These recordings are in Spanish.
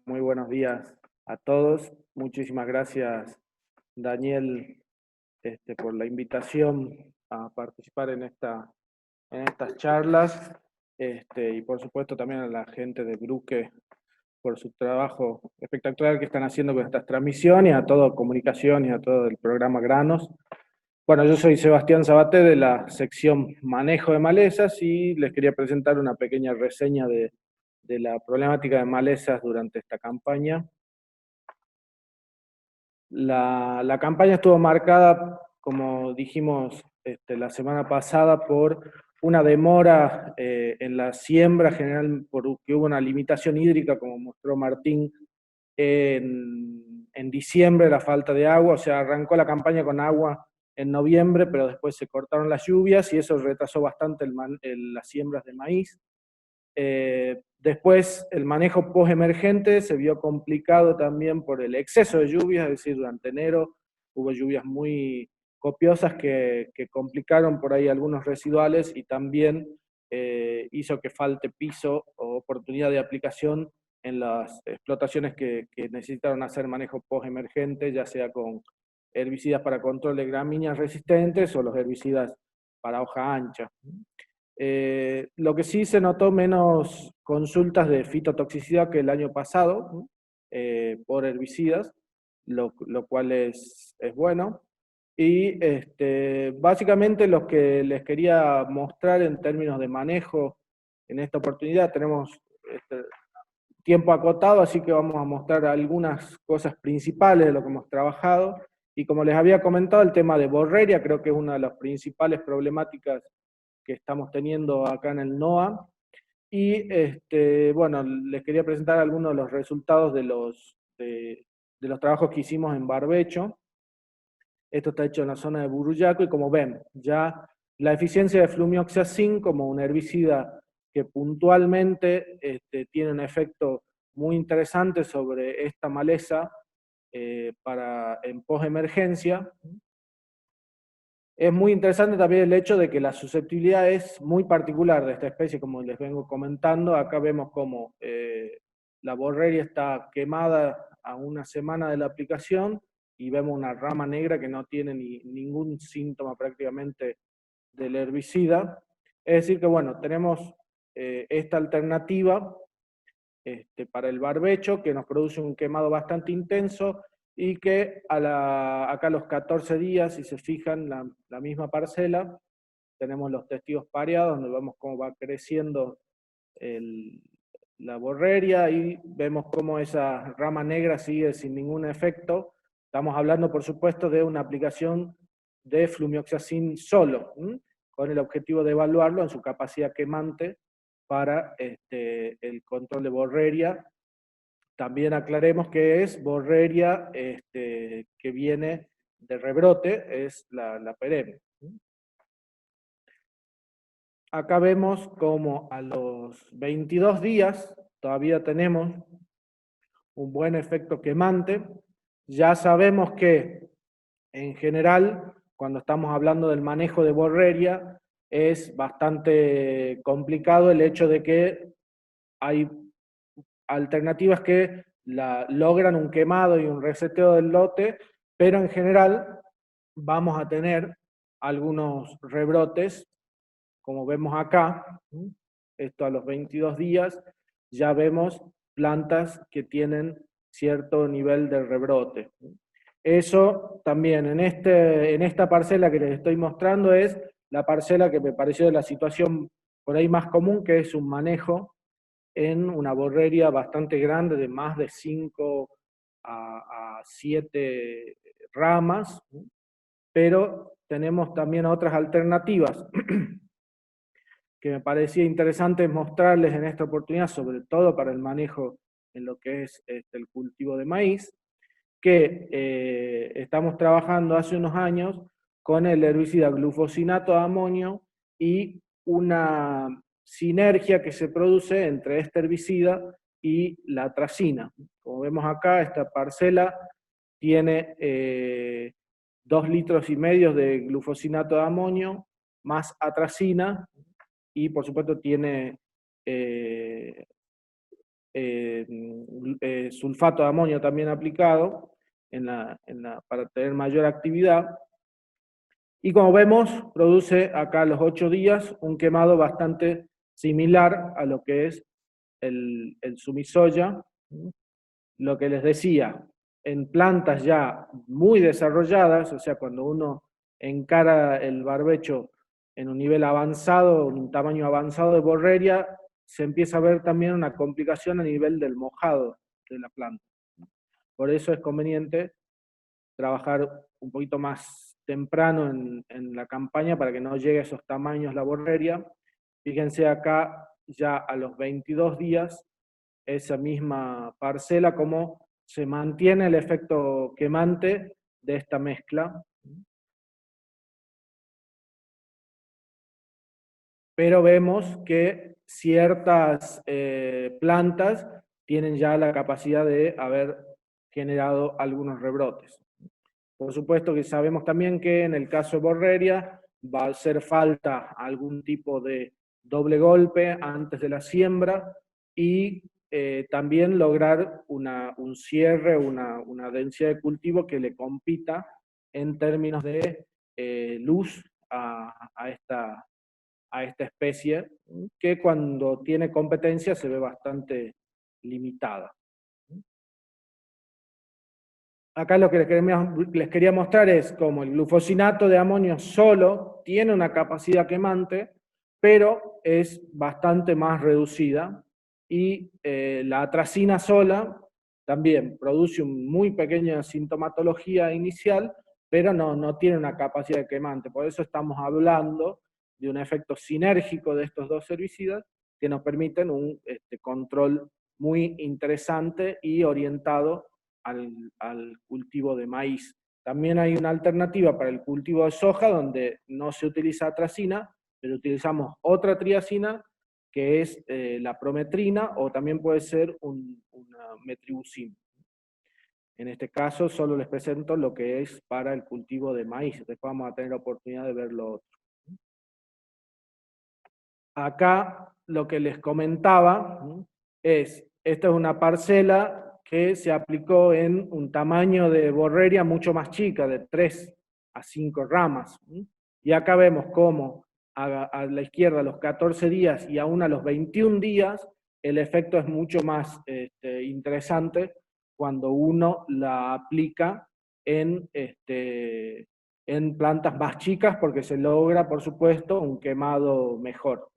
Muy buenos días a todos. Muchísimas gracias, Daniel, por la invitación a participar en estas charlas. Y por supuesto también a la gente de Bruque por su trabajo espectacular que están haciendo con estas transmisiones, a todo Comunicación y a todo el programa Granos. Bueno, yo soy Sebastián Sabaté de la sección Manejo de Malezas y les quería presentar una pequeña reseña de la problemática de malezas durante esta campaña. La campaña estuvo marcada, como dijimos la semana pasada, por una demora en la siembra general, porque hubo una limitación hídrica, como mostró Martín, en diciembre, la falta de agua. O sea, arrancó la campaña con agua en noviembre, pero después se cortaron las lluvias y eso retrasó bastante las siembras de maíz. Después, el manejo post-emergente se vio complicado también por el exceso de lluvias, es decir, durante enero hubo lluvias muy copiosas que complicaron por ahí algunos residuales y también hizo que falte piso o oportunidad de aplicación en las explotaciones que necesitaron hacer manejo post-emergente, ya sea con herbicidas para control de gramíneas resistentes o los herbicidas para hoja ancha. Lo que sí se notó menos consultas de fitotoxicidad que el año pasado, ¿no? Por herbicidas, lo cual es bueno. Y básicamente lo que les quería mostrar en términos de manejo en esta oportunidad, tenemos tiempo acotado, así que vamos a mostrar algunas cosas principales de lo que hemos trabajado. Y como les había comentado, el tema de borreria creo que es una de las principales problemáticas que estamos teniendo acá en el NOA. Y bueno, les quería presentar algunos de los resultados de los trabajos que hicimos en barbecho. Esto está hecho en la zona de Buruyaco y como ven, ya la eficiencia de flumioxazin como un herbicida que puntualmente tiene un efecto muy interesante sobre esta maleza en post-emergencia. Es muy interesante también el hecho de que la susceptibilidad es muy particular de esta especie, como les vengo comentando. Acá vemos cómo la borreria está quemada a una semana de la aplicación y vemos una rama negra que no tiene ningún síntoma prácticamente del herbicida. Es decir que, bueno, tenemos esta alternativa para el barbecho que nos produce un quemado bastante intenso y que acá a los 14 días, si se fijan, la misma parcela, tenemos los testigos pareados, donde vemos cómo va creciendo la borreria y vemos cómo esa rama negra sigue sin ningún efecto. Estamos hablando, por supuesto, de una aplicación de flumioxazin solo, con el objetivo de evaluarlo en su capacidad quemante para el control de borreria. También aclaremos que es borreria que viene de rebrote, es la perenne. Acá vemos como a los 22 días todavía tenemos un buen efecto quemante. Ya sabemos que en general, cuando estamos hablando del manejo de borreria, es bastante complicado el hecho de que hay alternativas que logran un quemado y un reseteo del lote, pero en general vamos a tener algunos rebrotes, como vemos acá. Esto a los 22 días, ya vemos plantas que tienen cierto nivel de rebrote. Eso también en esta parcela que les estoy mostrando es la parcela que me pareció de la situación por ahí más común, que es un manejo en una borreria bastante grande de más de 5 a 7 ramas, pero tenemos también otras alternativas que me parecía interesante mostrarles en esta oportunidad, sobre todo para el manejo en lo que es el cultivo de maíz, que estamos trabajando hace unos años con el herbicida glufosinato de amonio y una sinergia que se produce entre este herbicida y la atracina. Como vemos acá, esta parcela tiene 2,5 litros de glufosinato de amonio más atracina y por supuesto tiene sulfato de amonio también aplicado para tener mayor actividad. Y como vemos, produce acá a los 8 días un quemado bastante similar a lo que es el sumisoya. Lo que les decía, en plantas ya muy desarrolladas, o sea, cuando uno encara el barbecho en un nivel avanzado, un tamaño avanzado de borreria, se empieza a ver también una complicación a nivel del mojado de la planta. Por eso es conveniente trabajar un poquito más temprano en la campaña para que no llegue a esos tamaños la borreria. Fíjense acá, ya a los 22 días, esa misma parcela, cómo se mantiene el efecto quemante de esta mezcla. Pero vemos que ciertas plantas tienen ya la capacidad de haber generado algunos rebrotes. Por supuesto que sabemos también que en el caso de borreria va a hacer falta algún tipo de doble golpe antes de la siembra y también lograr un cierre, una densidad de cultivo que le compita en términos de luz a esta especie, que cuando tiene competencia se ve bastante limitada. Acá lo que les quería mostrar es cómo el glufosinato de amonio solo tiene una capacidad quemante, pero es bastante más reducida, y la atracina sola también produce una muy pequeña sintomatología inicial, pero no tiene una capacidad quemante. Por eso estamos hablando de un efecto sinérgico de estos dos herbicidas que nos permiten un control muy interesante y orientado al cultivo de maíz. También hay una alternativa para el cultivo de soja donde no se utiliza atracina, pero utilizamos otra triacina que es la prometrina, o también puede ser una metribuzina. En este caso solo les presento lo que es para el cultivo de maíz, después vamos a tener la oportunidad de ver lo otro. Acá lo que les comentaba es, esta es una parcela que se aplicó en un tamaño de borreria mucho más chica, de 3 a 5 ramas. Y acá vemos cómo a la izquierda a los 14 días y aún a los 21 días, el efecto es mucho más interesante cuando uno la aplica en plantas más chicas, porque se logra, por supuesto, un quemado mejor.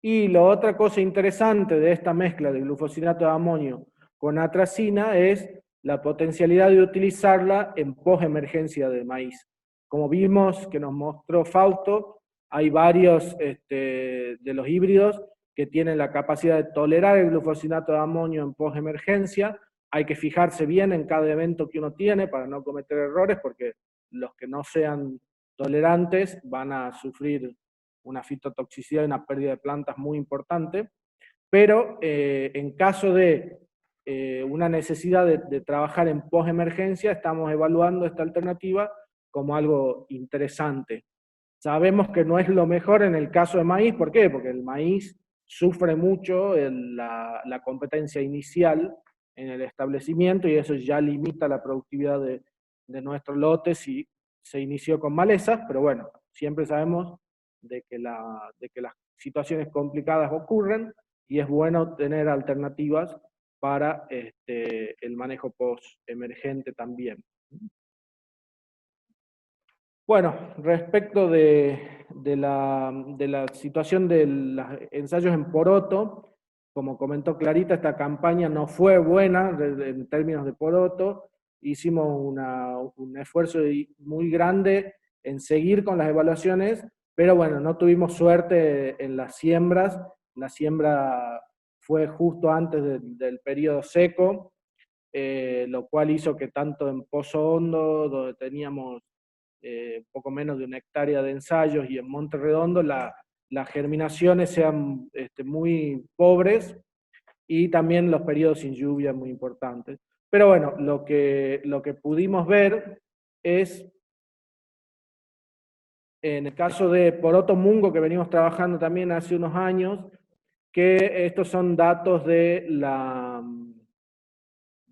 Y la otra cosa interesante de esta mezcla de glufosinato de amonio con atracina es la potencialidad de utilizarla en posemergencia de maíz. Como vimos que nos mostró Fausto, hay varios de los híbridos que tienen la capacidad de tolerar el glufosinato de amonio en posemergencia. Hay que fijarse bien en cada evento que uno tiene para no cometer errores, porque los que no sean tolerantes van a sufrir una fitotoxicidad y una pérdida de plantas muy importante. Pero en caso de una necesidad de trabajar en posemergencia, estamos evaluando esta alternativa como algo interesante. Sabemos que no es lo mejor en el caso de maíz. ¿Por qué? Porque el maíz sufre mucho la competencia inicial en el establecimiento, y eso ya limita la productividad de nuestros lotes si se inició con malezas, pero bueno, siempre sabemos de que las situaciones complicadas ocurren y es bueno tener alternativas para el manejo post-emergente también. Bueno, respecto de la situación de los ensayos en poroto, como comentó Clarita, esta campaña no fue buena en términos de poroto. Hicimos un esfuerzo muy grande en seguir con las evaluaciones, pero bueno, no tuvimos suerte en las siembras. La siembra fue justo antes del periodo seco, lo cual hizo que tanto en Pozo Hondo, donde teníamos poco menos de 1 hectárea de ensayos, y en Monte Redondo las germinaciones sean muy pobres, y también los periodos sin lluvia muy importantes. Pero bueno, lo que pudimos ver es, en el caso de poroto mungo, que venimos trabajando también hace unos años, que estos son datos de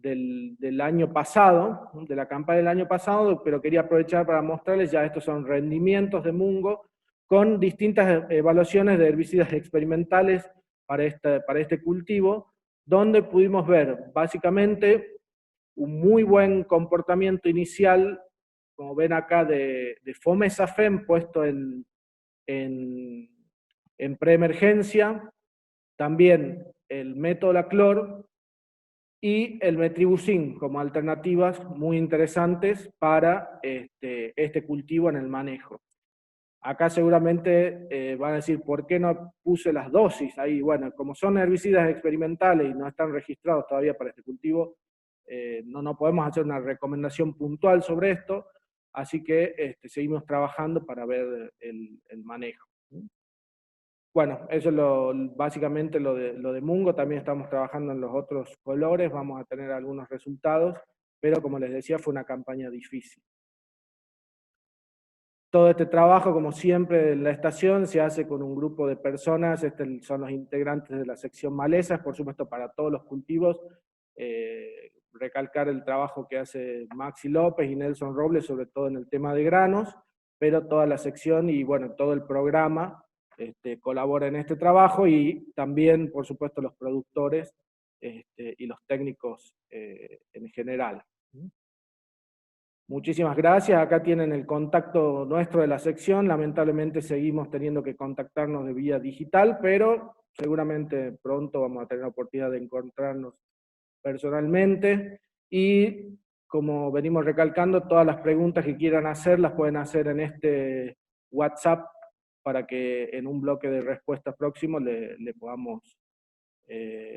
del año pasado, de la campaña del año pasado, pero quería aprovechar para mostrarles, ya estos son rendimientos de Mungo, con distintas evaluaciones de herbicidas experimentales para este cultivo, donde pudimos ver básicamente un muy buen comportamiento inicial, como ven acá, de Fomesafem puesto en, en preemergencia, también el metolaclor y el metribuzin como alternativas muy interesantes para este cultivo en el manejo. Acá seguramente van a decir, ¿por qué no puse las dosis ahí? Bueno, como son herbicidas experimentales y no están registrados todavía para este cultivo, no podemos hacer una recomendación puntual sobre esto, así que seguimos trabajando para ver el manejo. Bueno, eso es básicamente lo de Mungo. También estamos trabajando en los otros colores, vamos a tener algunos resultados, pero como les decía, fue una campaña difícil. Todo este trabajo, como siempre, en la estación se hace con un grupo de personas, son los integrantes de la sección malezas, por supuesto para todos los cultivos, recalcar el trabajo que hace Maxi López y Nelson Robles, sobre todo en el tema de granos, pero toda la sección y bueno, todo el programa colabora en este trabajo y también, por supuesto, los productores y los técnicos en general. Muchísimas gracias. Acá tienen el contacto nuestro de la sección. Lamentablemente seguimos teniendo que contactarnos de vía digital, pero seguramente pronto vamos a tener la oportunidad de encontrarnos personalmente. Y como venimos recalcando, todas las preguntas que quieran hacer las pueden hacer en este WhatsApp para que en un bloque de respuestas próximo le podamos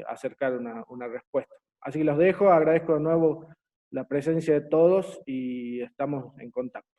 acercar una respuesta. Así que los dejo, agradezco de nuevo la presencia de todos y estamos en contacto.